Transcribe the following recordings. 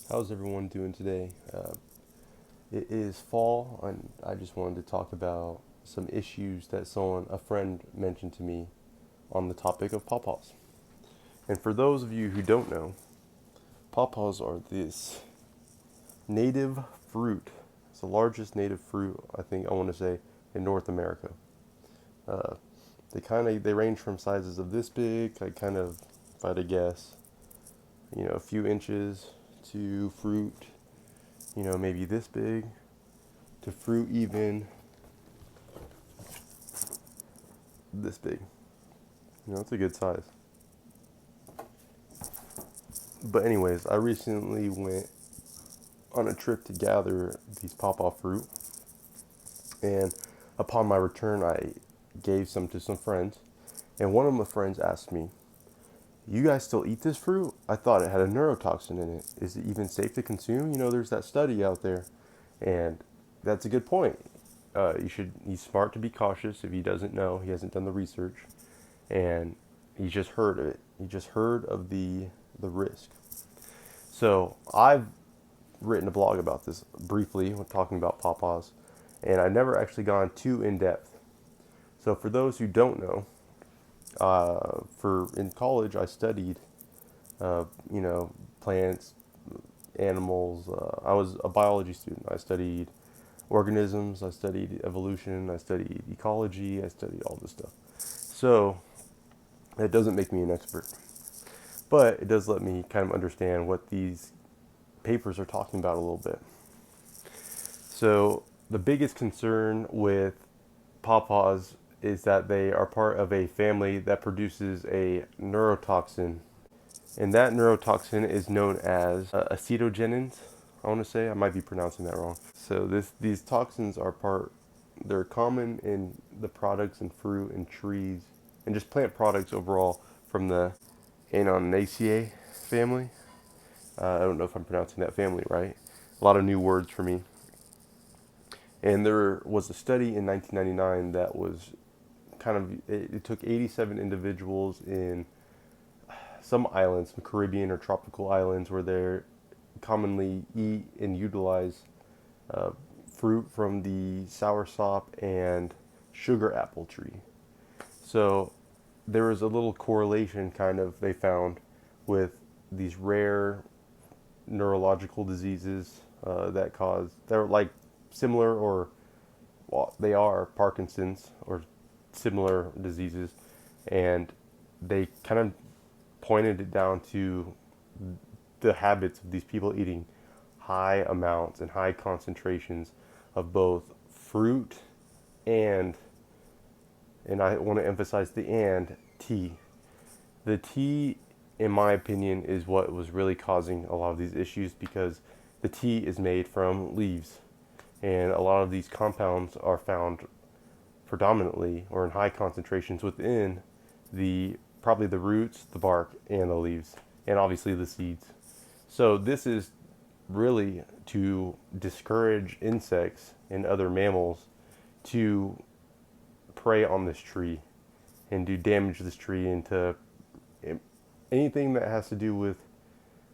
How's everyone doing today? It is fall, and I just wanted to talk about some issues that a friend mentioned to me on the topic of pawpaws. And for those of you who don't know, pawpaws are this native fruit. It's the largest native fruit, I want to say, in North America. Uh, they range from sizes of this big, if I had to guess, a few inches to fruit, maybe this big to fruit even this big. It's a good size. But anyways, I recently went on a trip to gather these pawpaw fruit, and upon my return, I gave some to some friends, and one of my friends asked me, "You guys still eat this fruit? I thought it had a neurotoxin in it. Is it even safe to consume? There's that study out there," and that's a good point. He's smart to be cautious if he doesn't know. He hasn't done the research, and he's just heard of it. He just heard of the risk. So I've written a blog about this briefly when talking about pawpaws, and I've never actually gone too in depth. So for those who don't know, for in college I studied, uh, you know, plants, animals. I was a biology student. I studied organisms. I studied evolution. I studied ecology. I studied all this stuff. So it doesn't make me an expert, but it does let me kind of understand what these papers are talking about a little bit. So the biggest concern with pawpaws is that they are part of a family that produces a neurotoxin, and that neurotoxin is known as acetogenins. I want to say I might be pronouncing that wrong. So these toxins they're common in the products and fruit and trees and just plant products overall from the Annonaceae family. I don't know if I'm pronouncing that family right. A lot of new words for me. And there was a study in 1999 that was it took 87 individuals in some islands, some Caribbean or tropical islands, where they commonly eat and utilize uh, fruit from the soursop and sugar apple tree. So there was a little correlation they found with these rare neurological diseases they're like similar or well, they are Parkinson's or similar diseases, and they kind of pointed it down to the habits of these people eating high amounts and high concentrations of both fruit and I want to emphasize the and tea. The tea, in my opinion, is what was really causing a lot of these issues because the tea is made from leaves, and a lot of these compounds are found predominantly or in high concentrations within the probably the roots, the bark, and the leaves, and obviously the seeds. So this is really to discourage insects and other mammals to prey on this tree and do damage to this tree and to anything that has to do with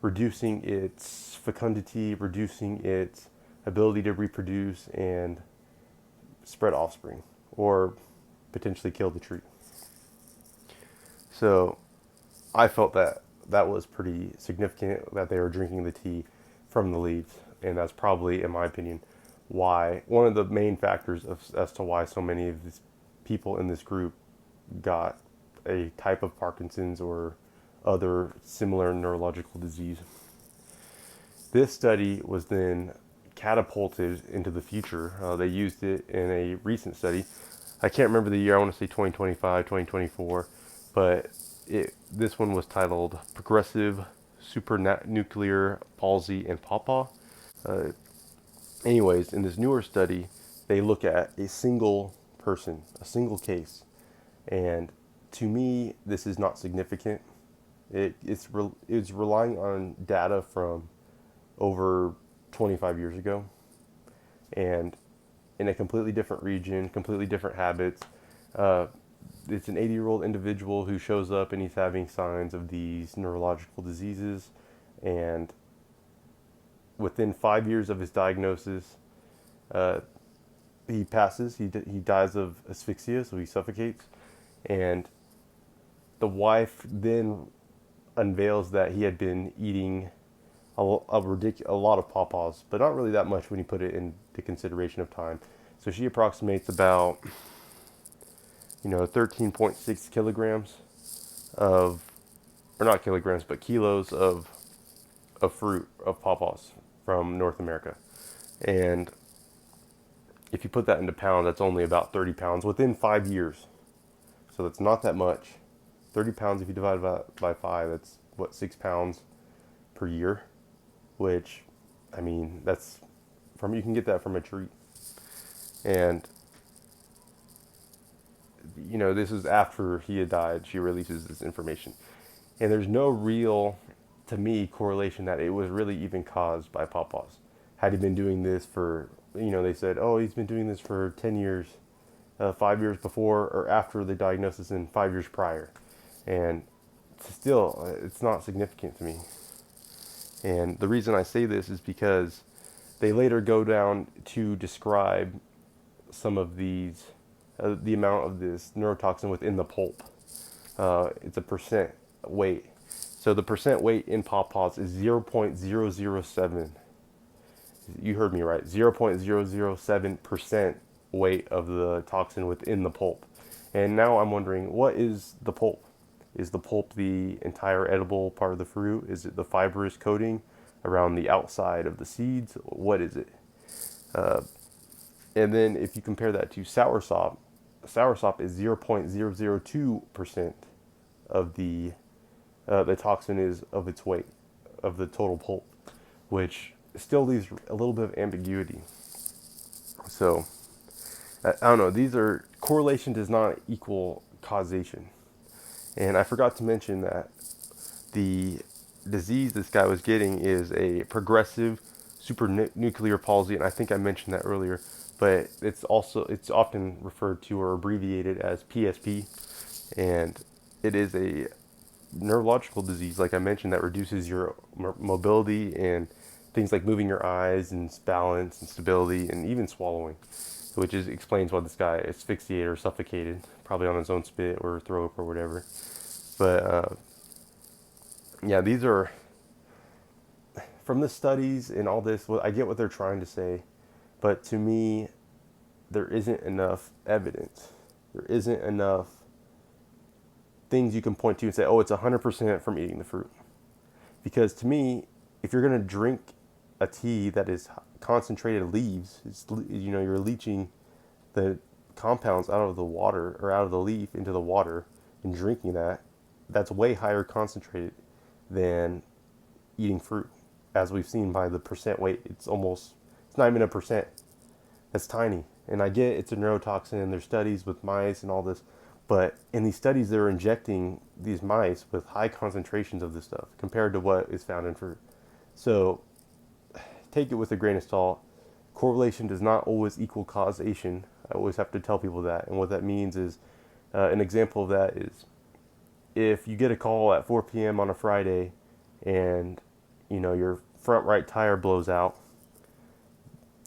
reducing its fecundity, reducing its ability to reproduce and spread offspring, or potentially kill the tree. So I felt that that was pretty significant that they were drinking the tea from the leaves, and that's probably, in my opinion, why one of the main factors as to why so many of these people in this group got a type of Parkinson's or other similar neurological disease. This study was then catapulted into the future. They used it in a recent study. I can't remember the year. I want to say 2025, 2024, but this one was titled Progressive Supranuclear Palsy in Pawpaw. Uh, Anyways, in this newer study, they look at a single person, a single case, and to me, this is not significant. It's relying on data from over 25 years ago, and in a completely different region, completely different habits. Uh, it's an 80-year-old individual who shows up and he's having signs of these neurological diseases, and within 5 years of his diagnosis, uh, he passes. He dies of asphyxia, so he suffocates. And the wife then unveils that he had been eating a lot of pawpaws, but not really that much when you put it into consideration of time. So she approximates about 13.6 kilograms of, or not kilograms, but kilos of fruit of pawpaws from North America. And if you put that into pounds, that's only about 30 pounds within 5 years. So that's not that much. 30 pounds, if you divide it by 5, that's what, 6 pounds per year, which, I mean, that's you can get that from a tree. And, this is after he had died, she releases this information. And there's no real, to me, correlation that it was really even caused by pawpaws. Had he been doing this for, they said, oh, he's been doing this for 10 years, 5 years before or after the diagnosis and 5 years prior. And still, it's not significant to me. And the reason I say this is because they later go down to describe some of these, the amount of this neurotoxin within the pulp. It's a percent weight. So the percent weight in Pawpaws is 0.007. You heard me right. 0.007% weight of the toxin within the pulp. And now I'm wondering, what is the pulp? Is the pulp the entire edible part of the fruit? Is it the fibrous coating around the outside of the seeds? What is it? And then if you compare that to soursop is 0.002% of the toxin is of its weight of the total pulp, which still leaves a little bit of ambiguity. So I don't know. Correlation does not equal causation. And I forgot to mention that the disease this guy was getting is a progressive supranuclear palsy, and I think I mentioned that earlier, but it's often referred to or abbreviated as PSP, and it is a neurological disease, like I mentioned, that reduces your mobility and things like moving your eyes and balance and stability and even swallowing, which explains why this guy asphyxiated or suffocated, probably on his own spit or throat or whatever. But yeah, these are from the studies and all this. I get what they're trying to say, but to me, there isn't enough evidence. There isn't enough things you can point to and say, oh, it's 100% from eating the fruit. Because to me, if you're going to drink a tea that is concentrated leaves, you're leaching the compounds out of the water or out of the leaf into the water and drinking that, that's way higher concentrated than eating fruit. As we've seen by the percent weight, it's not even a percent. That's tiny. And I get it's a neurotoxin and there's studies with mice and all this, but in these studies they're injecting these mice with high concentrations of this stuff compared to what is found in fruit. So take it with a grain of salt. Correlation does not always equal causation. I always have to tell people that. And what that means is, an example of that is, if you get a call at 4 p.m. on a Friday and your front right tire blows out,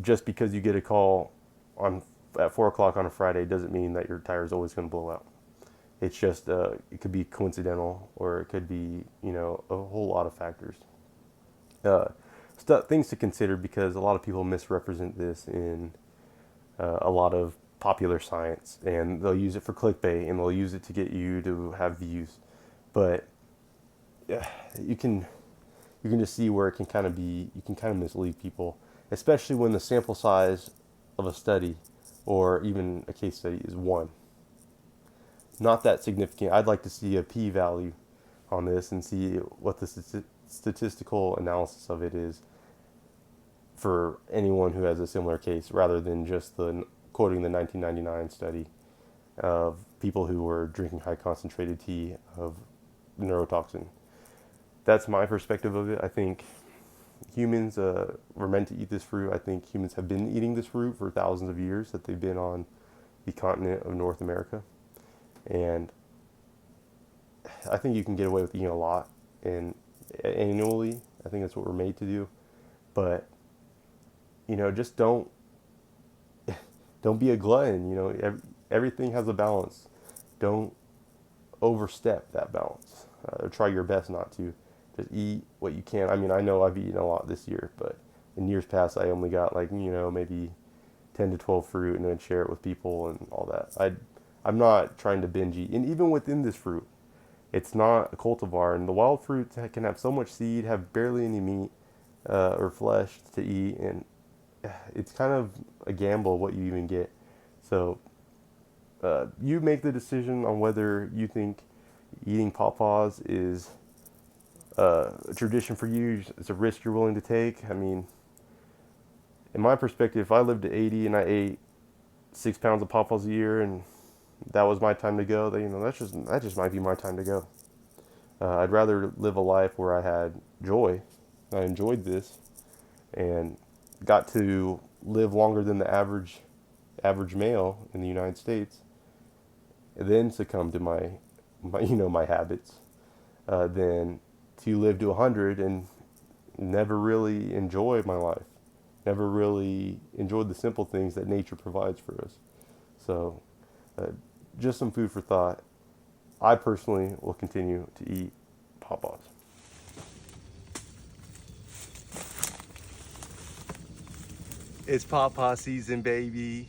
just because you get a call at 4 o'clock on a Friday doesn't mean that your tire is always going to blow out. It's just it could be coincidental, or it could be a whole lot of factors. Things to consider, because a lot of people misrepresent this in a lot of popular science, and they'll use it for clickbait and they'll use it to get you to have views. But you can just see where you can mislead people, especially when the sample size of a study or even a case study is 1. Not that significant. I'd like to see a p-value on this and see what the statistical analysis of it is for anyone who has a similar case, rather than just quoting the 1999 study of people who were drinking high concentrated tea of neurotoxin. That's my perspective of it. I think humans were meant to eat this fruit. I think humans have been eating this fruit for thousands of years that they've been on the continent of North America. And I think you can get away with eating a lot and annually. I think that's what we're made to do. But just don't be a glutton. Everything has a balance. Don't overstep that balance. Try your best not to. Just eat what you can. I mean, I know I've eaten a lot this year, but in years past, I only got like maybe 10 to 12 fruit and then share it with people and all that. I'm not trying to binge eat. And even within this fruit, it's not a cultivar. And the wild fruits can have so much seed, have barely any meat or flesh to eat, and it's kind of a gamble what you even get. So you make the decision on whether you think eating pawpaws is a tradition for you. It's a risk you're willing to take. I mean, in my perspective, if I lived to 80 and I ate 6 pounds of pawpaws a year and that was my time to go, then that just might be my time to go. I'd rather live a life where I had joy, I enjoyed this, and got to live longer than the average male in the United States, and then succumb to my habits, than to live to 100 and never really enjoy my life, never really enjoyed the simple things that nature provides for us. So, just some food for thought. I personally will continue to eat Pawpaws. It's Pawpaw season, baby.